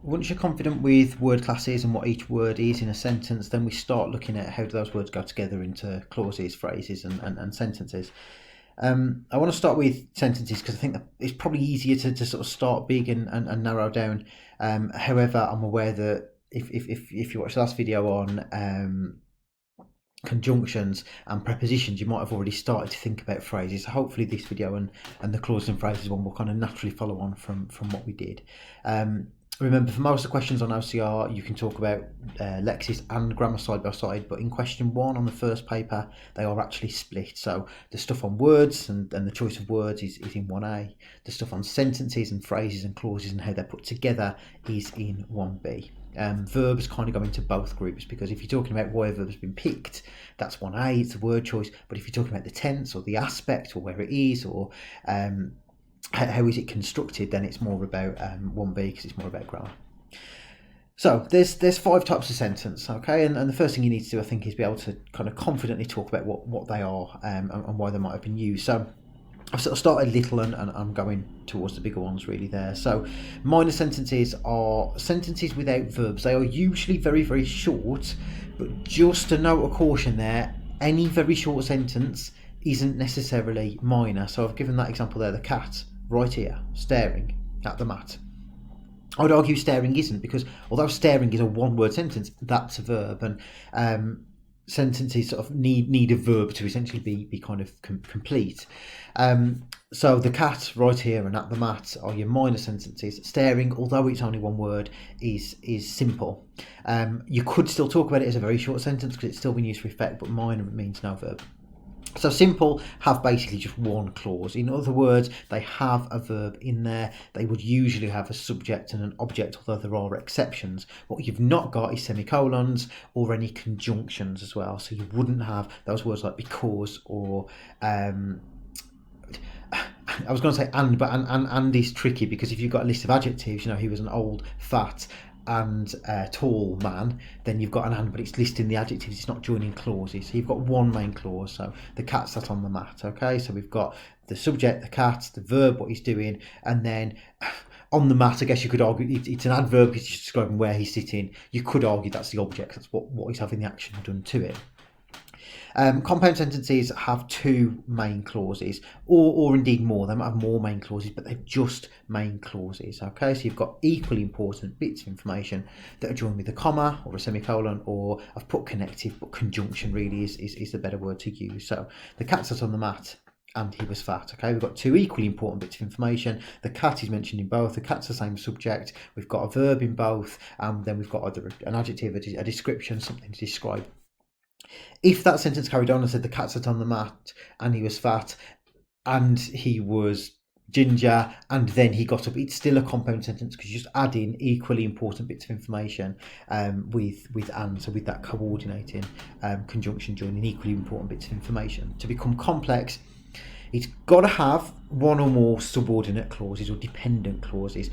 once you're confident with word classes and what each word is in a sentence, then we start looking at how do those words go together into clauses, phrases, and sentences. I want to start with sentences because I think that it's probably easier to sort of start big and narrow down. However, I'm aware that if you watch the last video on conjunctions and prepositions, you might have already started to think about phrases. So hopefully this video and the clauses and phrases one will kind of naturally follow on from what we did. Remember, for most of the questions on OCR, you can talk about lexis and grammar side by side, but in question 1 on the first paper, they are actually split. So the stuff on words and the choice of words is in 1A. The stuff on sentences and phrases and clauses and how they're put together is in 1B. Verbs kind of go into both groups, because if you're talking about why a verb has been picked, that's 1A, it's a word choice. But if you're talking about the tense or the aspect or where it is or how is it constructed, then it's more about 1B, because it's more about grammar. So there's 5 types of sentence, okay, and the first thing you need to do, I think, is be able to kind of confidently talk about what they are and why they might have been used. So I've sort of started little and I'm going towards the bigger ones really there. So minor sentences are sentences without verbs. They are usually very, very short, but just a note of caution there, any very short sentence isn't necessarily minor. So I've given that example there, the cat, right here, staring at the mat. I would argue staring isn't, because although staring is a one-word sentence, that's a verb, and sentences sort of need a verb to essentially be kind of complete. So the cat, right here, and at the mat are your minor sentences. Staring, although it's only one word, is simple. You could still talk about it as a very short sentence because it's still been used for effect, but minor means no verb. So simple have basically just one clause. In other words, they have a verb in there. They would usually have a subject and an object, although there are exceptions. What you've not got is semicolons or any conjunctions as well. So you wouldn't have those words like because or I was going to say and, but and is tricky, because if you've got a list of adjectives, he was an old, fat, and tall man, then you've got an and, but it's listing the adjectives, it's not joining clauses. So you've got one main clause. So the cat sat on the mat, okay, so we've got the subject, the cat, the verb, what he's doing, and then on the mat, I guess you could argue it's an adverb because it's describing where he's sitting. You could argue that's the object, that's what he's having the action done to it. Compound sentences have 2 main clauses, or indeed more. They might have more main clauses, but they're just main clauses. Okay, so you've got equally important bits of information that are joined with a comma or a semicolon, or I've put connective, but conjunction really is the better word to use. So the cat sat on the mat and he was fat. Okay, we've got 2 equally important bits of information. The cat is mentioned in both. The cat's the same subject. We've got a verb in both, and then we've got either an adjective, a description, something to describe. If that sentence carried on and said the cat sat on the mat and he was fat and he was ginger and then he got up, it's still a compound sentence, because you're just adding equally important bits of information with and, so with that coordinating conjunction joining equally important bits of information. To become complex, it's got to have one or more subordinate clauses or dependent clauses.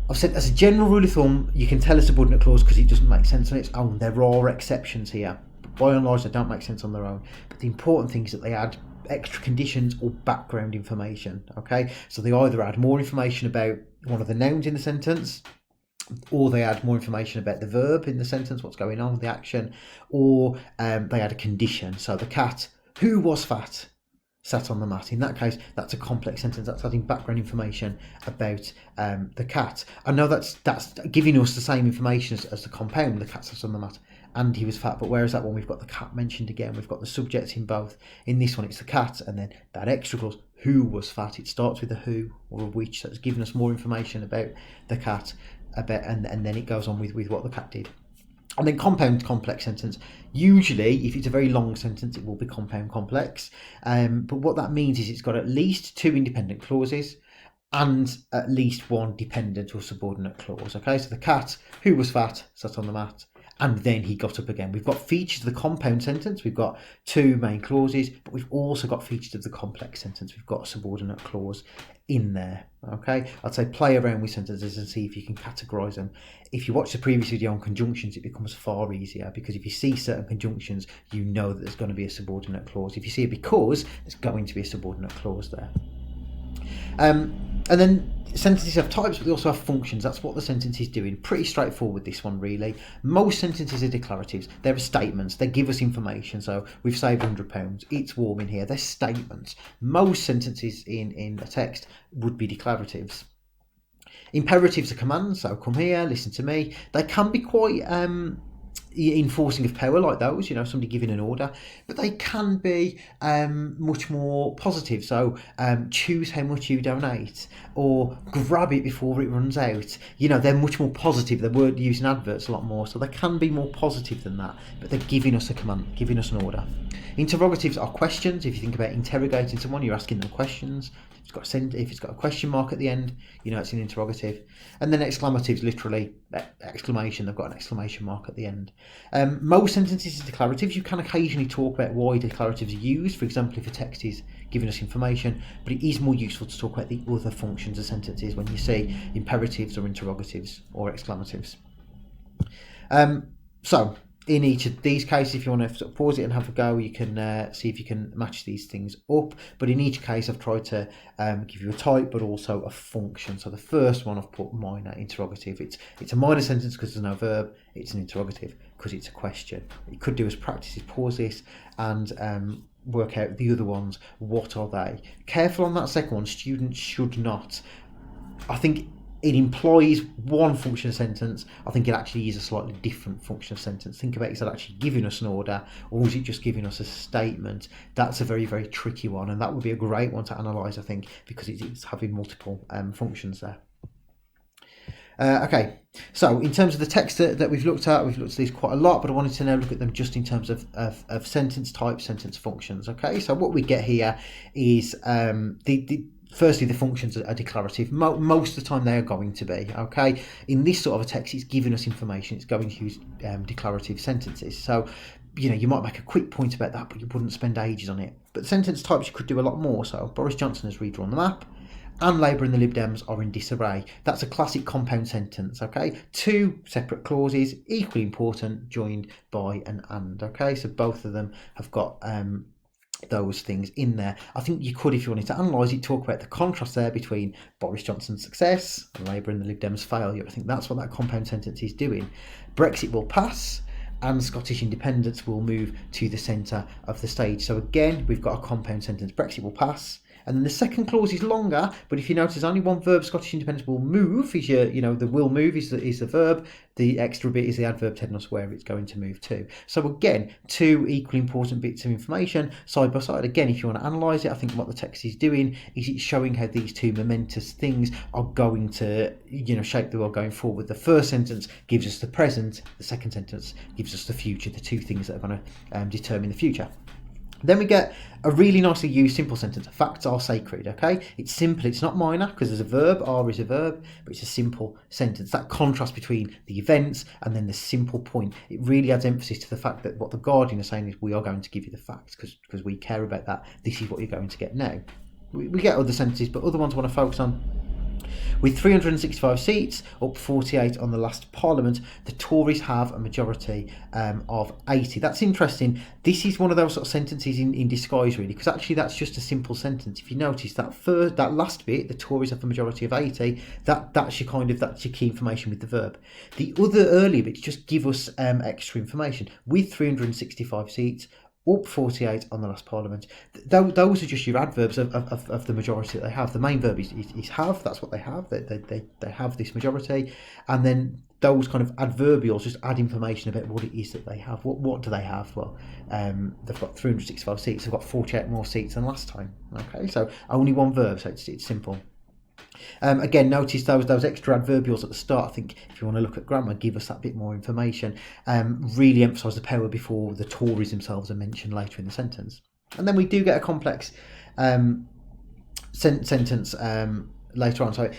I've said as a general rule of thumb, you can tell a subordinate clause because it doesn't make sense on its own. There are exceptions here. By and large, they don't make sense on their own. But the important thing is that they add extra conditions or background information, okay? So they either add more information about one of the nouns in the sentence, or they add more information about the verb in the sentence, what's going on with the action, or they add a condition. So the cat, who was fat, sat on the mat. In that case, that's a complex sentence. That's adding background information about the cat. I know that's giving us the same information as the compound, the cat sat on the mat and he was fat, but whereas that one we've got the cat mentioned again, we've got the subject in both. In this one it's the cat, and then that extra clause, who was fat, it starts with a who or a which, so it's giving us more information about the cat, and then it goes on with what the cat did. And then compound complex sentence, usually if it's a very long sentence it will be compound complex, but what that means is it's got at least 2 independent clauses and at least 1 dependent or subordinate clause. Okay, so the cat, who was fat, sat on the mat, and then he got up again. We've got features of the compound sentence. We've got 2 main clauses, but we've also got features of the complex sentence. We've got a subordinate clause in there. Okay, I'd say play around with sentences and see if you can categorize them. If you watch the previous video on conjunctions, it becomes far easier, because if you see certain conjunctions, you know that there's going to be a subordinate clause. If you see a because, there's going to be a subordinate clause there. And then sentences have types, but they also have functions. That's what the sentence is doing. Pretty straightforward, this one, really. Most sentences are declaratives. They're statements. They give us information. So we've saved £100. It's warm in here. They're statements. Most sentences in a text would be declaratives. Imperatives are commands. So come here, listen to me. They can be quite enforcing of power, like those, somebody giving an order, but they can be much more positive. So choose how much you donate, or grab it before it runs out. They're much more positive. The word used in adverts a lot more, so they can be more positive than that, but they're giving us a command, giving us an order. Interrogatives are questions. If you think about interrogating someone, you're asking them questions. If it's got a question mark at the end, it's an interrogative. And then exclamatives, literally exclamation. They've got an exclamation mark at the end. Most sentences are declaratives. You can occasionally talk about why declaratives are used. For example, if a text is giving us information, but it is more useful to talk about the other functions of sentences when you see imperatives or interrogatives or exclamatives. So in each of these cases, if you want to sort of pause it and have a go, you can see if you can match these things up. But in each case, I've tried to give you a type, but also a function. So the first one I've put minor interrogative. It's a minor sentence because there's no verb. It's an interrogative because it's a question. What you could do as practice is pause this and work out the other ones. What are they? Careful on that second one. Students should not. I think it implies one function of sentence. I think it actually is a slightly different function of sentence. Think about, is it actually giving us an order, or is it just giving us a statement? That's a very, very tricky one, and that would be a great one to analyse, I think, because it's having multiple functions there. Okay, so in terms of the text that we've looked at these quite a lot, but I wanted to now look at them just in terms of sentence types, sentence functions. Okay, so what we get here is firstly, the functions are declarative. Most of the time they are going to be, okay? In this sort of a text, it's giving us information. It's going to use declarative sentences. So, you might make a quick point about that, but you wouldn't spend ages on it. But sentence types, you could do a lot more. So, Boris Johnson has redrawn the map, and Labour and the Lib Dems are in disarray. That's a classic compound sentence, okay? Two separate clauses, equally important, joined by an and, okay? So both of them have got those things in there. I think you could, if you wanted to analyse it, talk about the contrast there between Boris Johnson's success and Labour and the Lib Dems' failure. I think that's what that compound sentence is doing. Brexit will pass and Scottish independence will move to the centre of the stage. So again, we've got a compound sentence. Brexit will pass. And then the second clause is longer, but if you notice, only one verb, Scottish independence will move, is the will move is the verb. The extra bit is the adverb telling us where it's going to move to. So again, two equally important bits of information side by side. Again, if you want to analyse it, I think what the text is doing is it's showing how these two momentous things are going to, shape the world going forward. The first sentence gives us the present. The second sentence gives us the future, the two things that are going to determine the future. Then we get a really nicely used simple sentence. Facts are sacred, okay? It's simple, it's not minor because there's a verb, are is a verb, but it's a simple sentence. That contrast between the events and then the simple point, it really adds emphasis to the fact that what the Guardian is saying is we are going to give you the facts because we care about that. This is what you're going to get now. We get other sentences, but other ones I want to focus on. With 365 seats, up 48 on the last Parliament, the Tories have a majority of 80. That's interesting. This is one of those sort of sentences in disguise, really, because actually that's just a simple sentence. If you notice that last bit, the Tories have a majority of 80, that's your key information with the verb. The other earlier bits just give us extra information. With 365 seats, up 48 on the last Parliament. Those are just your adverbs of the majority that they have. The main verb is have. That's what they have. They have this majority, and then those kind of adverbials just add information about what it is that they have. What do they have? Well, they've got 365 seats. They've got 48 more seats than last time. Okay, so only one verb. So it's simple. Again, notice those extra adverbials at the start. I think if you want to look at grammar, give us that bit more information. Really emphasise the power before the Tories themselves are mentioned later in the sentence. And then we do get a complex sentence later on. So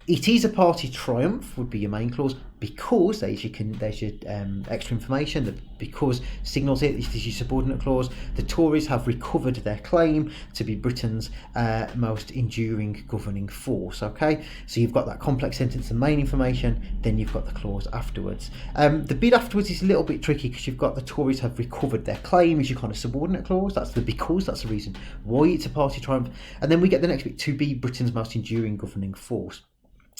It is a party triumph would be your main clause, because there's your extra information, because signals it. This is your subordinate clause. The Tories have recovered their claim to be Britain's most enduring governing force. Okay, so you've got that complex sentence, the main information, then you've got the clause afterwards. The bit afterwards is a little bit tricky, because you've got the Tories have recovered their claim is your kind of subordinate clause. That's the because, that's the reason why it's a party triumph. And then we get the next bit, to be Britain's most enduring governing force.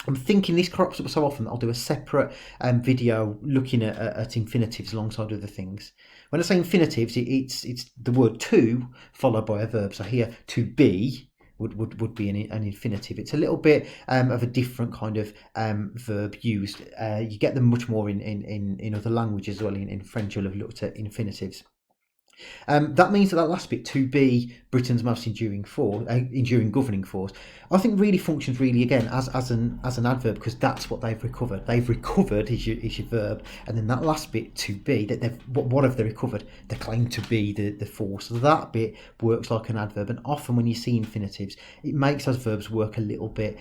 I'm thinking this crops up so often that I'll do a separate video looking at infinitives alongside other things. When I say infinitives, it's the word to followed by a verb. So here, to be would be an infinitive. It's a little bit of a different kind of verb used. You get them much more in other languages as well. In French, you'll have looked at infinitives. That means that last bit, to be Britain's most enduring governing force, I think really functions again as an adverb, because that's what they've recovered. They've recovered is your verb, and then that last bit, to be, that what have they recovered? They claim to be the force. So that bit works like an adverb, and often when you see infinitives, it makes those verbs work a little bit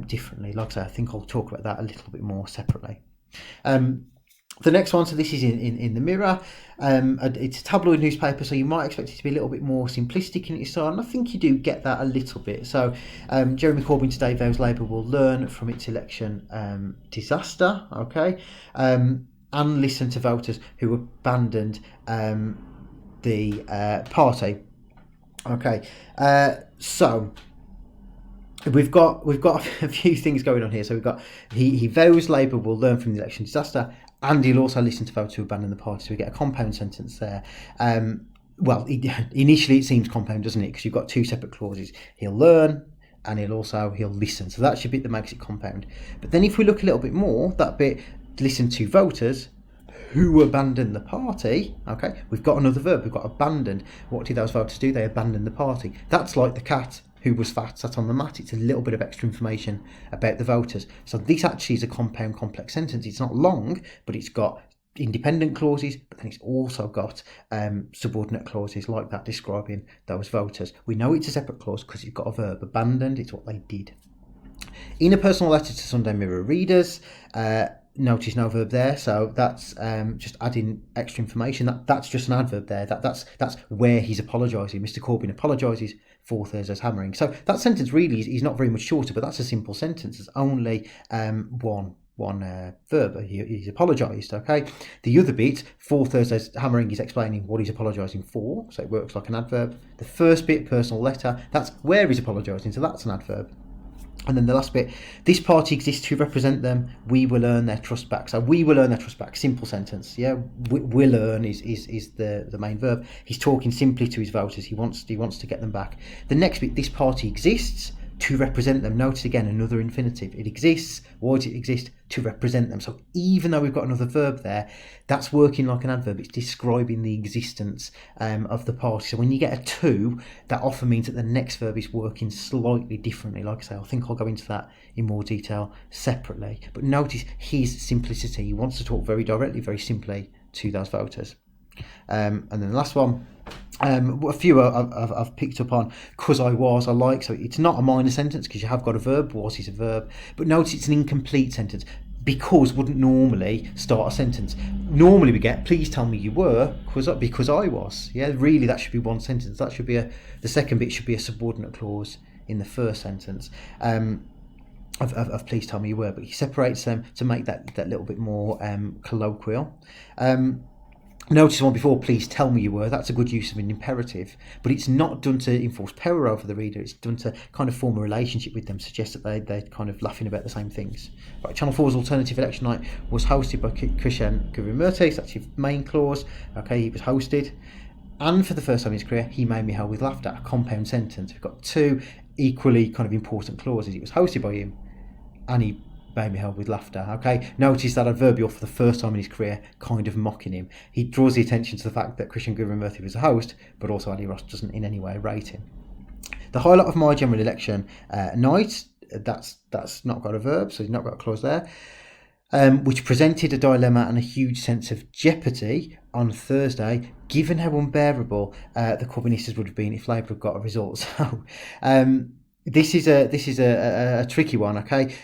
differently. Like I say, I think I'll talk about that a little bit more separately. The next one, so this is in the Mirror. It's a tabloid newspaper, so you might expect it to be a little bit more simplistic in its style, and I think you do get that a little bit. So Jeremy Corbyn today vows Labour will learn from its election disaster, okay, and listen to voters who abandoned the party. Okay, so we've got a few things going on here. So we've got he vows Labour will learn from the election disaster, and he'll also listen to voters who abandon the party. So we get a compound sentence there. Initially it seems compound, doesn't it? Because you've got two separate clauses. He'll learn, and he'll listen. So that's your bit that makes it compound. But then if we look a little bit more, that bit, listen to voters who abandoned the party, okay, we've got another verb. We've got abandoned. What did those voters do? They abandoned the party. That's like the cat who was fat sat on the mat. It's a little bit of extra information about the voters. So this actually is a compound complex sentence. It's not long, but it's got independent clauses, but then it's also got subordinate clauses like that describing those voters. We know it's a separate clause because it's got a verb. Abandoned, it's what they did. In a personal letter to Sunday Mirror readers, notice no verb there, so that's just adding extra information. That's just an adverb there. That's where he's apologising. Mr. Corbyn apologises for Thursday's hammering. So that sentence really is not very much shorter, but that's a simple sentence. There's only one verb. He's apologised. Okay. The other bit, for Thursday's hammering, is explaining what he's apologising for, so it works like an adverb. The first bit, personal letter, that's where he's apologising, so that's an adverb. And then the last bit, this party exists to represent them. We will earn their trust back. So we will earn their trust back. Simple sentence. Yeah, will earn is the main verb. He's talking simply to his voters. He wants to get them back. The next bit, this party exists to represent them. Notice again another infinitive. It exists. Why does it exist? To represent them. So even though we've got another verb there, that's working like an adverb. It's describing the existence of the party. So when you get a to, that often means that the next verb is working slightly differently. Like I say, I think I'll go into that in more detail separately. But notice his simplicity. He wants to talk very directly, very simply to those voters. And then the last one, a few I've picked up on, because I like, so it's not a minor sentence because you have got a verb. Was is a verb, but notice it's an incomplete sentence. Because wouldn't normally start a sentence. Normally we get, please tell me you were, because I was. Yeah, really that should be one sentence. That should be the second bit should be a subordinate clause in the first sentence. Of please tell me you were, but he separates them to make that little bit more colloquial. Notice one before, please tell me you were. That's a good use of an imperative, but it's not done to enforce power over the reader. It's done to kind of form a relationship with them, suggest that they're kind of laughing about the same things. Right, Channel 4's Alternative Election Night was hosted by Christian Gurry-Murtis. That's your main clause. Okay, he was hosted. And for the first time in his career, he made me hell with laughter. A compound sentence. We've got two equally kind of important clauses. It was hosted by him, and he made me hell with laughter. Okay, notice that adverbial for the first time in his career, kind of mocking him. He draws the attention to the fact that Christian Gurry-Murtis was a host, but also Ali Ross doesn't in any way rate him. The highlight of my general election night, that's not got a verb, so he's not got a clause there, which presented a dilemma and a huge sense of jeopardy on Thursday, given how unbearable the Corbynistas would have been if Labour had got a result. So This is a tricky one, okay?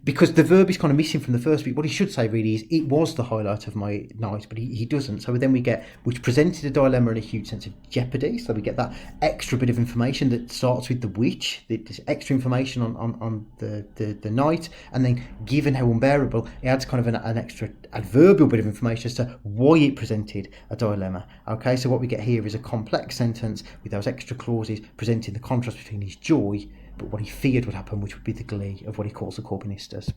Because the verb is kind of missing from the first bit. What he should say really is, "It was the highlight of my night," but he doesn't. So then we get, which presented a dilemma and a huge sense of jeopardy. So we get that extra bit of information that starts with the which, this extra information on the night, and then given how unbearable, it adds kind of an extra adverbial bit of information as to why it presented a dilemma. Okay, so what we get here is a complex sentence with those extra clauses presenting the contrast between his joy but what he feared would happen, which would be the glee of what he calls the Corbynistas.